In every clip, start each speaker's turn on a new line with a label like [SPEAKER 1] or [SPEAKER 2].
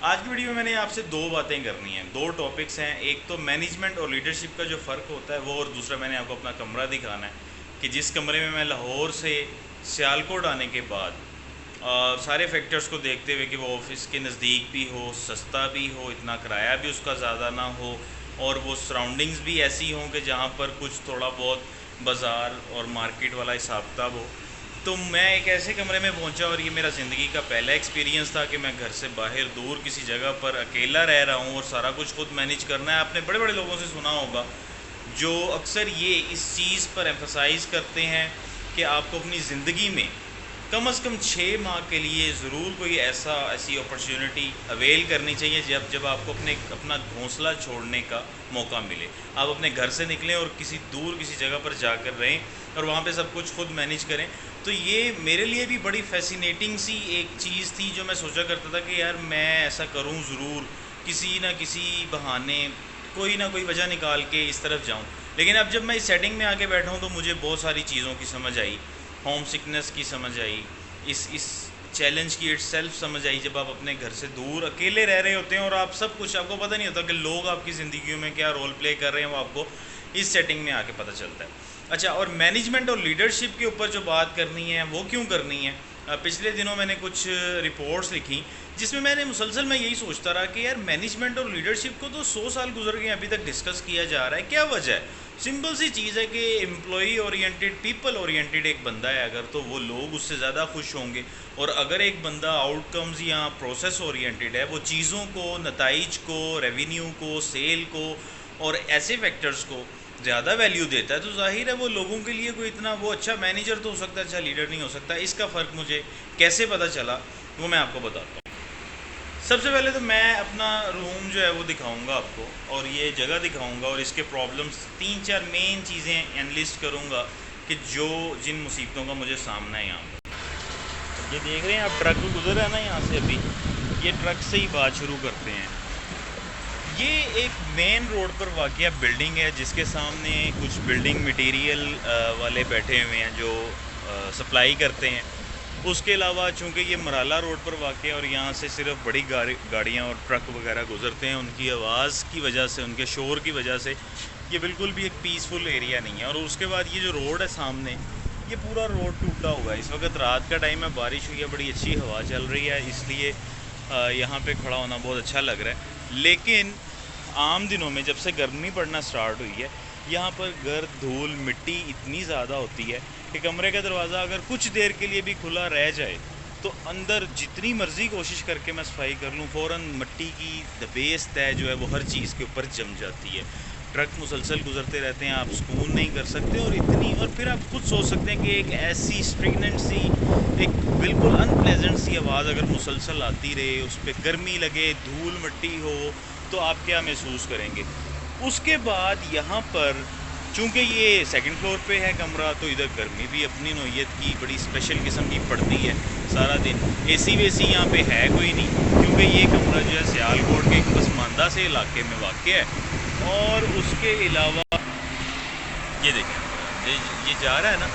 [SPEAKER 1] आज की वीडियो में मैंने आपसे दो बातें करनी हैं, दो टॉपिक्स हैं। एक तो मैनेजमेंट और लीडरशिप का जो फ़र्क होता है वो, और दूसरा मैंने आपको अपना कमरा दिखाना है कि जिस कमरे में मैं लाहौर से सियालकोट आने के बाद सारे फैक्टर्स को देखते हुए कि वो ऑफिस के नज़दीक भी हो, सस्ता भी हो, इतना किराया भी उसका ज़्यादा ना हो, और वो सराउंडिंग्स भी ऐसी हों कि जहाँ पर कुछ थोड़ा बहुत बाज़ार और मार्केट वाला हिसाब किताब हो। तो मैं एक ऐसे कमरे में पहुंचा और ये मेरा ज़िंदगी का पहला एक्सपीरियंस था कि मैं घर से बाहर दूर किसी जगह पर अकेला रह रहा हूँ और सारा कुछ खुद मैनेज करना है। आपने बड़े बड़े लोगों से सुना होगा जो अक्सर ये इस चीज़ पर एम्फसाइज़ करते हैं कि आपको अपनी ज़िंदगी में कम से कम 6 माह के लिए ज़रूर कोई ऐसी अपॉर्चुनिटी अवेल करनी चाहिए जब जब आपको अपना घोंसला छोड़ने का मौका मिले। आप अपने घर से निकलें और किसी दूर किसी जगह पर जाकर रहें और वहाँ पे सब कुछ खुद मैनेज करें। तो ये मेरे लिए भी बड़ी फैसिनेटिंग सी एक चीज़ थी जो मैं सोचा करता था कि यार मैं ऐसा करूँ ज़रूर, किसी ना किसी बहाने, कोई ना कोई वजह निकाल के इस तरफ जाऊँ। लेकिन अब जब मैं इस सेटिंग में आके बैठा हूँ तो मुझे बहुत सारी चीज़ों की समझ आई। होम सिकनेस की समझ आई, इस चैलेंज की इट्स सेल्फ समझ आई जब आप अपने घर से दूर अकेले रह रहे होते हैं और आप सब कुछ, आपको पता नहीं होता कि लोग आपकी ज़िंदगियों में क्या रोल प्ले कर रहे हैं, वो आपको इस सेटिंग में आके पता चलता है। अच्छा, और मैनेजमेंट और लीडरशिप के ऊपर जो बात करनी है वो क्यों करनी है? पिछले दिनों मैंने कुछ रिपोर्ट्स लिखी जिसमें मैंने मुसलसल मैं यही सोचता रहा कि यार मैनेजमेंट और लीडरशिप को तो 100 साल गुजर गए, अभी तक डिस्कस किया जा रहा है, क्या वजह है? सिंपल सी चीज़ है कि एम्प्लॉई ओरिएंटेड, पीपल ओरिएंटेड एक बंदा है अगर, तो वो लोग उससे ज़्यादा खुश होंगे। और अगर एक बंदा आउटकम्स या प्रोसेस ओरिएंटेड है, वो चीज़ों को, नताइज को, रेवेन्यू को, सेल को और ऐसे फैक्टर्स को ज़्यादा वैल्यू देता है, तो जाहिर है वो लोगों के लिए कोई इतना, वो अच्छा मैनेजर तो हो सकता है, अच्छा लीडर नहीं हो सकता। इसका फ़र्क मुझे कैसे पता चला वो मैं आपको बताता हूँ। सबसे पहले तो मैं अपना रूम जो है वो दिखाऊंगा आपको, और ये जगह दिखाऊंगा और इसके प्रॉब्लम्स, 3-4 मेन चीज़ें एनालिस्ट करूंगा कि जो जिन मुसीबतों का मुझे सामना है यहाँ पर। ये देख रहे हैं आप, ट्रक गुजर रहा है ना यहाँ से अभी, ये ट्रक से ही बात शुरू करते हैं। ये एक मेन रोड पर वाक़या बिल्डिंग है जिसके सामने कुछ बिल्डिंग मटेरियल वाले बैठे हुए हैं जो सप्लाई करते हैं। उसके अलावा चूँकि ये मराला रोड पर वाक़ है और यहाँ से सिर्फ बड़ी गाड़ियाँ और ट्रक वगैरह गुज़रते हैं, उनकी आवाज़ की वजह से, उनके शोर की वजह से ये बिल्कुल भी एक पीसफुल एरिया नहीं है। और उसके बाद ये जो रोड है सामने, ये पूरा रोड टूटा हुआ है। इस वक्त रात का टाइम है, बारिश हुई है, बड़ी अच्छी हवा चल रही है, इसलिए यहाँ पे खड़ा होना बहुत अच्छा लग रहा है। लेकिन आम दिनों में जब से गर्मी पड़ना स्टार्ट हुई है, यहाँ पर गर्द, धूल, मिट्टी इतनी ज़्यादा होती है कि कमरे का दरवाज़ा अगर कुछ देर के लिए भी खुला रह जाए तो अंदर जितनी मर्ज़ी कोशिश करके मैं सफाई कर लूँ, फ़ौरन मिट्टी की दबेस तय जो है वो हर चीज़ के ऊपर जम जाती है। ट्रक मुसलसल गुजरते रहते हैं, आप सुकून नहीं कर सकते। और फिर आप खुद सोच सकते हैं कि एक ऐसी स्ट्रिगनेंट सी, एक बिल्कुल अनप्लेजेंट सी आवाज़ अगर मुसलसल आती रहे, उस पर गर्मी लगे, धूल मिट्टी हो, तो आप क्या महसूस करेंगे? उसके बाद यहाँ पर चूँकि ये सेकंड फ्लोर पे है कमरा, तो इधर गर्मी भी अपनी नौयत की बड़ी स्पेशल किस्म की पड़ती है सारा दिन। एसी वेसी यहाँ पे है कोई नहीं, क्योंकि ये कमरा जो है सियालकोट के एक पसमानदा से इलाके में वाक़ है। और उसके अलावा ये देखें, ये जा रहा है ना,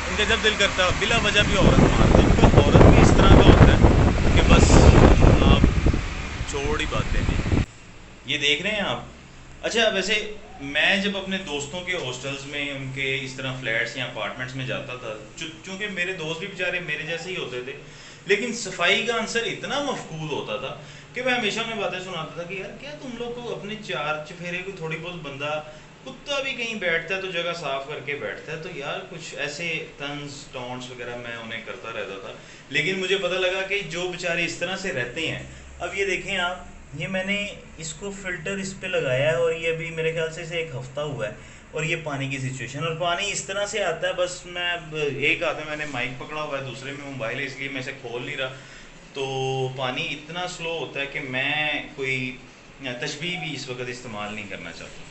[SPEAKER 1] इनका जब दिल करता है बिला वजह भी औरत मारते हैं। इनका औरत भी इस तरह का होता है कि बस आप छोड़ ही बातें नहीं। ये देख रहे हैं आप। अच्छा, वैसे मैं जब अपने दोस्तों के हॉस्टल्स में, उनके इस तरह फ्लैट्स या अपार्टमेंट्स में जाता था, चूँकि मेरे दोस्त भी बेचारे मेरे जैसे ही होते थे, लेकिन सफाई का आंसर इतना मफकूद होता था कि मैं हमेशा उन्हें बातें सुनाता था कि यार क्या तुम लोग को अपने चार चफेरे को, थोड़ी बहुत बंदा कुत्ता भी कहीं बैठता है तो जगह साफ करके बैठता है, तो यार कुछ ऐसे तंज टॉन्ट्स वगैरह मैं उन्हें करता रहता था। लेकिन मुझे पता लगा कि जो बेचारे इस तरह से रहते हैं, अब ये देखें आप, ये मैंने इसको फ़िल्टर इस पे लगाया है और ये अभी मेरे ख्याल से इसे 1 हफ़्ता हुआ है। और ये पानी की सिचुएशन, और पानी इस तरह से आता है, बस मैं एक हाथ में मैंने माइक पकड़ा हुआ है, दूसरे में मोबाइल है, इसलिए मैं इसे खोल नहीं रहा। तो पानी इतना स्लो होता है कि मैं कोई तशबीह भी इस वक्त इस्तेमाल नहीं करना चाहता।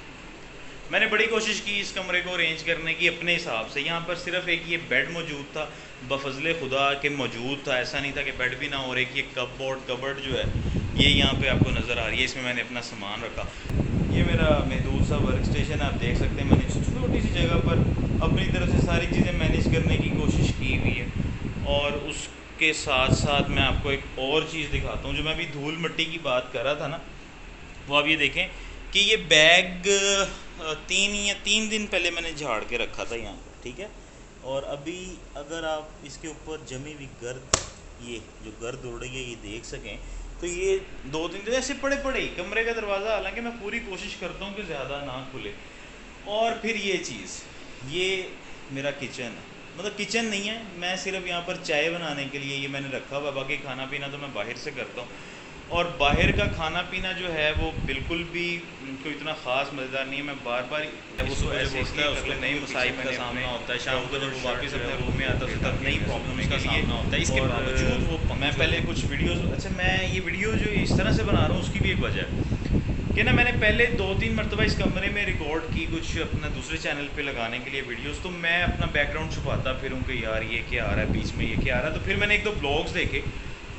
[SPEAKER 1] मैंने बड़ी कोशिश की इस कमरे को अरेंज करने की अपने हिसाब से। यहाँ पर सिर्फ एक ये बेड मौजूद था, बफजले खुदा के मौजूद था, ऐसा नहीं था कि बेड भी ना हो। और एक ये कबर्ड जो है ये यहाँ पे आपको नज़र आ रही है, इसमें मैंने अपना सामान रखा। ये मेरा महदूद सा वर्क स्टेशन आप देख सकते हैं। मैंने छोटी सी जगह पर अपनी तरफ से सारी चीज़ें मैनेज करने की कोशिश की हुई है। और के साथ साथ मैं आपको एक और चीज़ दिखाता हूँ। जो मैं अभी धूल मिट्टी की बात कर रहा था ना, वो आप ये देखें कि ये बैग 3 दिन पहले मैंने झाड़ के रखा था यहाँ पर, ठीक है। और अभी अगर आप इसके ऊपर जमी हुई गर्द, ये जो गर्द उड़ रही है, ये देख सकें तो ये 2-3 दिन ऐसे पड़े पड़े ही कमरे का दरवाज़ा, हालांकि मैं पूरी कोशिश करता हूँ कि ज़्यादा ना खुले। और फिर ये चीज़, ये मेरा किचन है, मतलब किचन नहीं है, मैं सिर्फ यहाँ पर चाय बनाने के लिए ये मैंने रखा हुआ, बाकी खाना पीना तो मैं बाहर से करता हूँ। और बाहर का खाना पीना जो है वो बिल्कुल भी कोई इतना ख़ास मज़ेदार नहीं है। मैं बार बार उसको ऐसे उठता है, उसको नई मसाइब का सामना होता है, शाम को जब वो वापस अपने रूम में आता है तब नई प्रॉब्लम्स का सामना होता है। इसके बावजूद वो मैं पहले कुछ वीडियोज़, अच्छा मैं ये वीडियो जो इस तरह से बना रहा हूँ उसकी भी एक वजह है कि ना, मैंने पहले 2-3 मरतबा इस कमरे में रिकॉर्ड की कुछ अपना दूसरे चैनल पे लगाने के लिए वीडियोस, तो मैं अपना बैकग्राउंड छुपाता फिरूँ कि यार ये क्या आ रहा है बीच में, ये क्या आ रहा है। तो फिर मैंने 1-2 ब्लॉग्स देखे,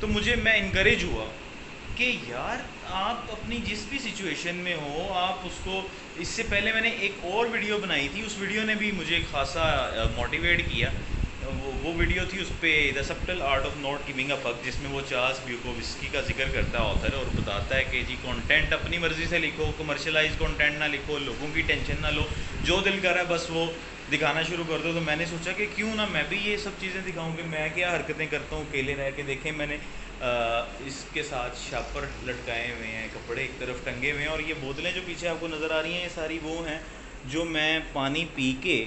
[SPEAKER 1] तो मैं इनकरेज हुआ कि यार आप अपनी जिस भी सिचुएशन में हो आप उसको, इससे पहले मैंने एक और वीडियो बनाई थी, उस वीडियो ने भी मुझे खासा मोटिवेट किया। वो वीडियो थी उस पर the subtle art of not giving a fuck, जिसमें वो चार्ल्स ब्यूकोविस्की का जिक्र करता है ऑथर, और बताता है कि जी कंटेंट अपनी मर्ज़ी से लिखो, कमर्शलाइज कंटेंट ना लिखो, लोगों की टेंशन ना लो, जो दिल कर रहा है बस वो दिखाना शुरू कर दो। तो मैंने सोचा कि क्यों ना मैं भी ये सब चीज़ें दिखाऊं कि मैं क्या हरकतें करता हूँ अकेले रह के। देखें मैंने इसके साथ शापर लटकाए हुए हैं, कपड़े एक तरफ टंगे हुए हैं, और ये बोतलें जो पीछे आपको नज़र आ रही हैं ये सारी वो हैं जो मैं पानी पी के,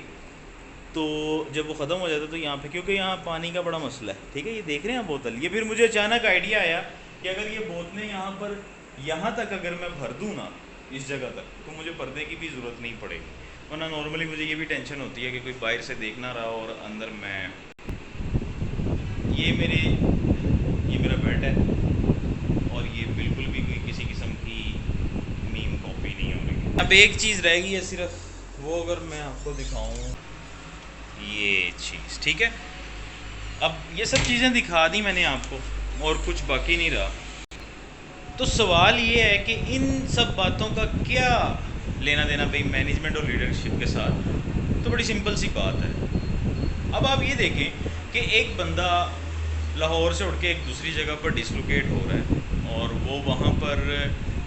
[SPEAKER 1] तो जब वो ख़त्म हो जाता है तो यहाँ पे, क्योंकि यहाँ पानी का बड़ा मसला है, ठीक है। ये देख रहे हैं बोतल, ये फिर मुझे अचानक आइडिया आया कि अगर ये बोतलें यहाँ पर यहाँ तक अगर मैं भर दूँ ना इस जगह तक, तो मुझे पर्दे की भी ज़रूरत नहीं पड़ेगी। वरना नॉर्मली मुझे ये भी टेंशन होती है कि कोई बाहर से देख ना रहा और अंदर मैं, ये मेरा बेड है, और ये बिल्कुल भी कोई किसी किस्म की मीम कॉपी नहीं हो रही। अब एक चीज़ रह गई है सिर्फ, वो अगर मैं आपको दिखाऊँ, ये चीज़, ठीक है। अब ये सब चीज़ें दिखा दी मैंने आपको और कुछ बाकी नहीं रहा। तो सवाल ये है कि इन सब बातों का क्या लेना देना भाई मैनेजमेंट और लीडरशिप के साथ। तो बड़ी सिंपल सी बात है। अब आप ये देखें कि एक बंदा लाहौर से उठ के एक दूसरी जगह पर डिसलोकेट हो रहा है, और वो वहाँ पर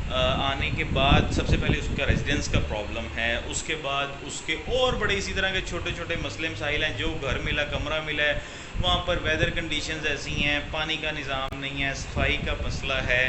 [SPEAKER 1] आने के बाद सबसे पहले उसका रेजिडेंस का प्रॉब्लम है, उसके बाद उसके और बड़े इसी तरह के छोटे छोटे मसले मसाइल हैं। जो घर मिला, कमरा मिला है, वहाँ पर वेदर कंडीशंस ऐसी हैं, पानी का निज़ाम नहीं है, सफाई का मसला है,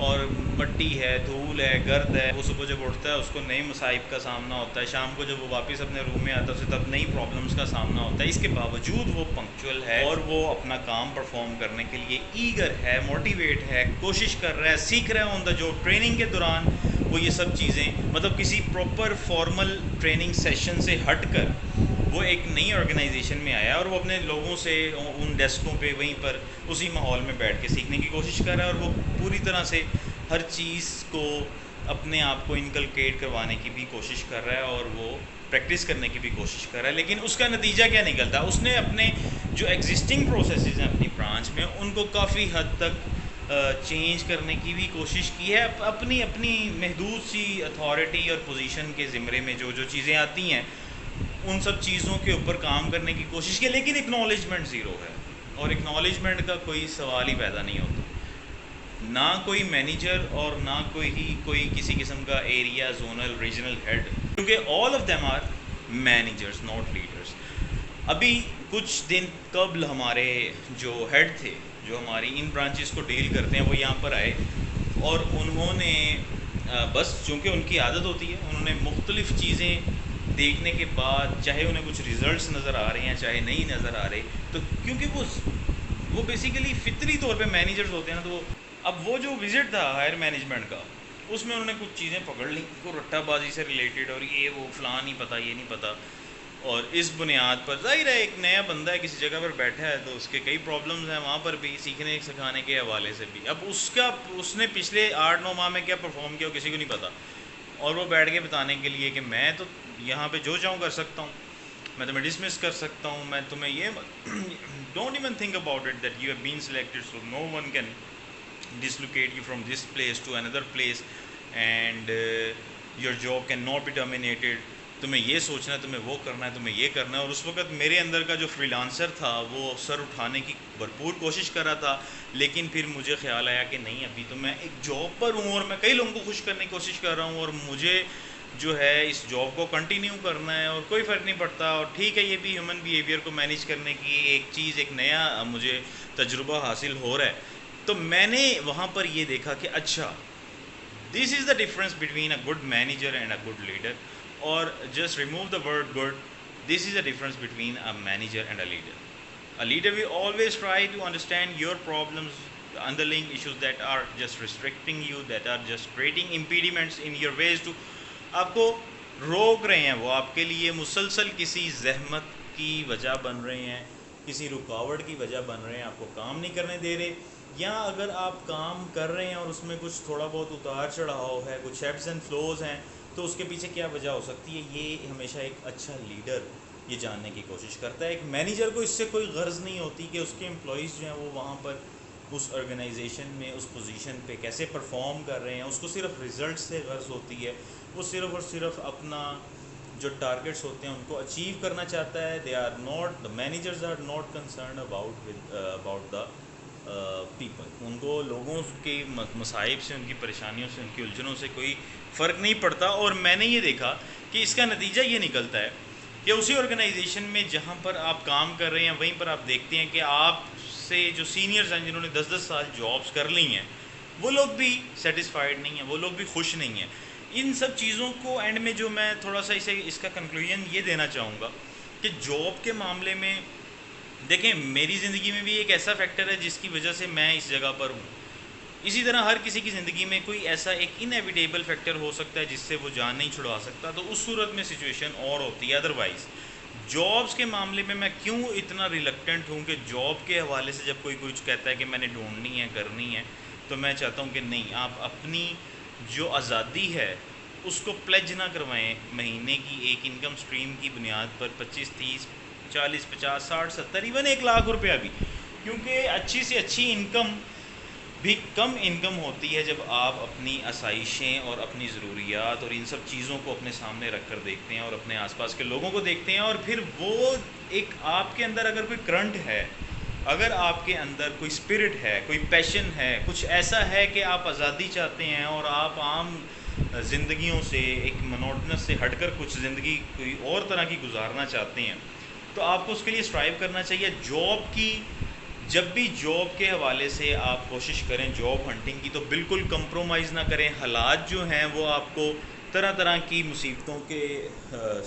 [SPEAKER 1] और मट्टी है, धूल है, गर्द है। वो सुबह जब उठता है उसको नए मसाइब का सामना होता है, शाम को जब वो वापस अपने रूम में आता है उसे तब नई प्रॉब्लम्स का सामना होता है। इसके बावजूद वो पंक्चुअल है और वो अपना काम परफॉर्म करने के लिए ईगर है, मोटिवेट है, कोशिश कर रहा है, सीख रहा है ऑन द जॉब। ट्रेनिंग के दौरान वो ये सब चीज़ें, मतलब किसी प्रॉपर फॉर्मल ट्रेनिंग सेशन से हट कर वो एक नई ऑर्गेनाइजेशन में आया, और वो अपने लोगों से उन डेस्कों पे वहीं पर उसी माहौल में बैठ के सीखने की कोशिश कर रहा है, और वो पूरी तरह से हर चीज़ को अपने आप को इनकलकेट करवाने की भी कोशिश कर रहा है, और वो प्रैक्टिस करने की भी कोशिश कर रहा है। लेकिन उसका नतीजा क्या निकलता है? उसने अपने जो एग्जिस्टिंग प्रोसेसेस हैं अपनी ब्रांच में, उनको काफ़ी हद तक चेंज करने की भी कोशिश की है, अपनी अपनी महदूद सी अथॉरिटी और पोजीशन के ज़िम्मे में जो जो चीज़ें आती हैं उन सब चीज़ों के ऊपर काम करने की कोशिश की। लेकिन एक्नॉलेजमेंट ज़ीरो है, और एक्नॉलेजमेंट का कोई सवाल ही पैदा नहीं होता। ना कोई मैनेजर और ना कोई किसी किस्म का एरिया, जोनल, रीजनल हेड, क्योंकि all of them are managers not leaders. अभी कुछ दिन कबल हमारे जो हेड थे, जो हमारी इन ब्रांचेस को डील करते हैं, वो यहाँ पर आए, और उन्होंने बस चूँकि उनकी आदत होती है, उन्होंने मुख्तलिफ़ चीज़ें देखने के बाद, चाहे उन्हें कुछ रिज़ल्ट्स नज़र आ रहे हैं चाहे नहीं नज़र आ रहे, तो क्योंकि वो बेसिकली फितरी तौर पे मैनेजर्स होते हैं ना, तो अब वो जो विज़िट था हायर मैनेजमेंट का, उसमें उन्होंने कुछ चीज़ें पकड़ ली को रट्टाबाजी से रिलेटेड, और ये वो फ़लाँ नहीं पता, ये नहीं पता। और इस बुनियाद पर ज़ाहिर है एक नया बंदा है, किसी जगह पर बैठा है, तो उसके कई प्रॉब्लम्स हैं वहाँ पर भी, सीखने सिखाने के हवाले से भी। अब उसने पिछले 8-9 माह में क्या परफॉर्म किया किसी को नहीं पता, और वो बैठ के बताने के लिए कि मैं तो यहाँ पे जो चाहूँ कर सकता हूँ, मैं तुम्हें डिसमिस कर सकता हूँ, मैं तुम्हें ये don't even think about it that you have been selected, so no one can dislocate you from this place to another place, and your job can not be terminated. तुम्हें ये सोचना है, तुम्हें वो करना है, तुम्हें ये करना है। और उस वक्त मेरे अंदर का जो फ्रीलांसर था वो सर उठाने की भरपूर कोशिश कर रहा था, लेकिन फिर मुझे ख्याल आया कि नहीं, अभी तो मैं एक जॉब पर हूँ और मैं कई लोगों को खुश करने की कोशिश कर रहा हूँ, और मुझे जो है इस जॉब को कंटिन्यू करना है और कोई फ़र्क नहीं पड़ता। और ठीक है, ये भी ह्यूमन बिहेवियर को मैनेज करने की एक चीज़, एक नया मुझे तजुर्बा हासिल हो रहा है। तो मैंने वहाँ पर ये देखा कि अच्छा, this is the difference between a good manager and a good leader, और just remove the word good, this is the difference between a manager and a leader. A leader will always try to understand your problems, the underlying issues that are just restricting you, that are just creating impediments in your ways to, आपको रोक रहे हैं, वो आपके लिए मुसलसल किसी जहमत की वजह बन रहे हैं, किसी रुकावट की वजह बन रहे हैं, आपको काम नहीं करने दे रहे। या अगर आप काम कर रहे हैं और उसमें कुछ थोड़ा बहुत उतार चढ़ाव है, कुछ एब्स एंड फ्लोज हैं, तो उसके पीछे क्या वजह हो सकती है, ये हमेशा एक अच्छा लीडर ये जानने की कोशिश करता है। एक मैनेजर को इससे कोई गर्ज़ नहीं होती कि उसके एम्प्लॉइज़ जो हैं वो वहाँ पर उस ऑर्गेनाइजेशन में, उस पोजीशन पे कैसे परफॉर्म कर रहे हैं, उसको सिर्फ रिज़ल्ट से गर्ज़ होती है। वो सिर्फ और सिर्फ अपना जो टारगेट्स होते हैं उनको अचीव करना चाहता है। They are not, the managers are not concern about the people. उनको लोगों के मसाइब से, उनकी परेशानियों से, उनकी उलझनों से कोई फ़र्क नहीं पड़ता। और मैंने ये देखा कि इसका नतीजा ये निकलता है कि उसी ऑर्गेनाइजेशन में जहाँ पर आप काम कर रहे हैं, वहीं पर आप देखते हैं कि आपसे जो सीनियर्स हैं, जिन्होंने 10-10 साल जॉब्स कर ली हैं, वो लोग भी सेटिस्फाइड नहीं हैं, वो लोग भी खुश नहीं हैं। इन सब चीज़ों को एंड में जो मैं थोड़ा सा इसका कंक्लूजन ये देना चाहूँगा कि जॉब के मामले में देखें, मेरी ज़िंदगी में भी एक ऐसा फैक्टर है जिसकी वजह से मैं इस जगह पर हूँ। इसी तरह हर किसी की ज़िंदगी में कोई ऐसा एक इनएविटेबल फैक्टर हो सकता है जिससे वो जान नहीं छुड़वा सकता, तो उस सूरत में सिचुएशन और होती है। अदरवाइज़ जॉब्स के मामले में मैं क्यों इतना रिलक्टेंट हूँ कि जॉब के हवाले से जब कोई कुछ कहता है कि मैंने ढूंढनी है, करनी है, तो मैं चाहता हूँ कि नहीं, आप अपनी जो आज़ादी है उसको प्लेज ना करवाएं महीने की एक इनकम स्ट्रीम की बुनियाद पर 25, 30, 40, 50, 60, 70, इवन 1 लाख रुपया भी, क्योंकि अच्छी से अच्छी इनकम भी कम इनकम होती है जब आप अपनी आसाइशें और अपनी ज़रूरियात और इन सब चीज़ों को अपने सामने रख कर देखते हैं और अपने आसपास के लोगों को देखते हैं। और फिर वो एक आपके अंदर अगर कोई करंट है, अगर आपके अंदर कोई स्पिरिट है, कोई पैशन है, कुछ ऐसा है कि आप आज़ादी चाहते हैं और आप आम ज़िंदगियों से, एक मोनोटनस से हटकर कुछ ज़िंदगी कोई और तरह की गुजारना चाहते हैं, तो आपको उसके लिए स्ट्राइव करना चाहिए। जॉब की, जब भी जॉब के हवाले से आप कोशिश करें जॉब हंटिंग की, तो बिल्कुल कंप्रोमाइज़ ना करें। हालात जो हैं वो आपको तरह तरह की मुसीबतों के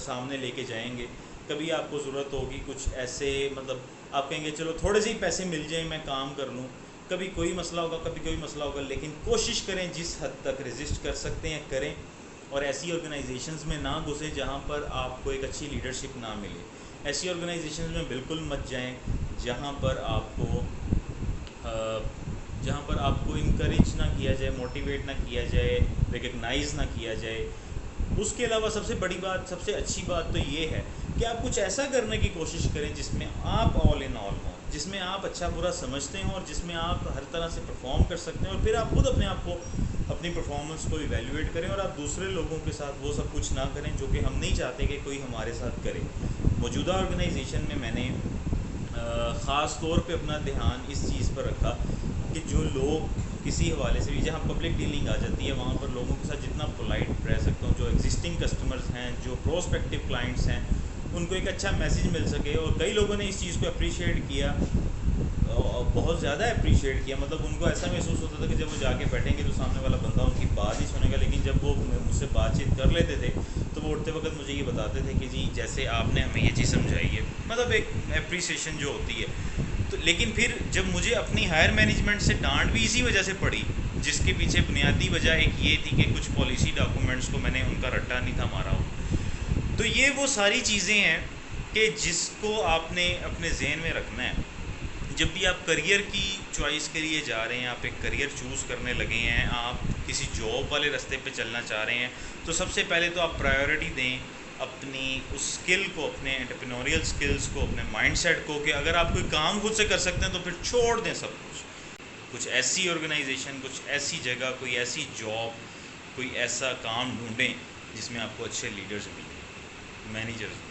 [SPEAKER 1] सामने लेके जाएंगे। कभी आपको ज़रूरत होगी कुछ ऐसे, मतलब आप कहेंगे चलो थोड़े से ही पैसे मिल जाएं, मैं काम कर लूँ। कभी कोई मसला होगा, कभी कोई मसला होगा, लेकिन कोशिश करें जिस हद तक रेजिस्ट कर सकते हैं करें, और ऐसी ऑर्गेनाइजेशंस में ना घुसें जहाँ पर आपको एक अच्छी लीडरशिप ना मिले। ऐसी ऑर्गेनाइजेशंस में बिल्कुल मत जाएं जहाँ पर आपको इनकरेज ना किया जाए, मोटिवेट ना किया जाए, रिकग्नाइज़ ना किया जाए। उसके अलावा सबसे बड़ी बात, सबसे अच्छी बात तो ये है कि आप कुछ ऐसा करने की कोशिश करें जिसमें आप ऑल इन ऑल हों, जिसमें आप अच्छा बुरा समझते हों और जिसमें आप हर तरह से परफॉर्म कर सकते हैं। और फिर आप खुद अपने आप को, अपनी परफॉर्मेंस को इवेल्युएट करें, और आप दूसरे लोगों के साथ वो सब कुछ ना करें जो कि हम नहीं चाहते कि कोई हमारे साथ करे। मौजूदा ऑर्गेनाइजेशन में मैंने ख़ास तौर पे अपना ध्यान इस चीज़ पर रखा कि जो लोग किसी हवाले से भी, जहाँ पब्लिक डीलिंग आ जाती है, वहाँ पर लोगों के साथ जितना पोलाइट रह सकता हूँ, जो एग्जिस्टिंग कस्टमर्स हैं, जो प्रोस्पेक्टिव क्लाइंट्स हैं, उनको एक अच्छा मैसेज मिल सके। और कई लोगों ने इस चीज़ को अप्रिशिएट किया, बहुत ज़्यादा अप्रिशिएट किया। मतलब उनको ऐसा महसूस होता था कि जब वो जाके बैठेंगे तो सामने वाला बंदा उनकी बात ही सुनेगा, लेकिन जब वो मुझसे बातचीत कर लेते थे तो वो उठते वक्त मुझे ये बताते थे कि जी जैसे आपने हमें ये चीज़ समझाई है, मतलब एक अप्रिसिएशन जो होती है। तो लेकिन फिर जब मुझे अपनी हायर मैनेजमेंट से डांट भी इसी वजह से पड़ी, जिसके पीछे बुनियादी वजह एक ये थी कि कुछ पॉलिसी डॉक्यूमेंट्स को मैंने उनका रट्टा नहीं था मारा हो। तो ये वो सारी चीज़ें हैं कि जिसको आपने अपने जहन में रखना है जब भी आप करियर की चॉइस के लिए जा रहे हैं, आप एक करियर चूज़ करने लगे हैं, आप किसी जॉब वाले रास्ते पे चलना चाह रहे हैं, तो सबसे पहले तो आप प्रायोरिटी दें अपनी उस स्किल को, अपने एंटरप्रेन्योरियल स्किल्स को, अपने माइंडसेट को, कि अगर आप कोई काम खुद से कर सकते हैं तो फिर छोड़ दें सब कुछ ऐसी ऑर्गेनाइजेशन, कुछ ऐसी जगह, कोई ऐसी जॉब, कोई ऐसा काम ढूंढें जिसमें आपको अच्छे लीडर्स मिलें। मैनेजर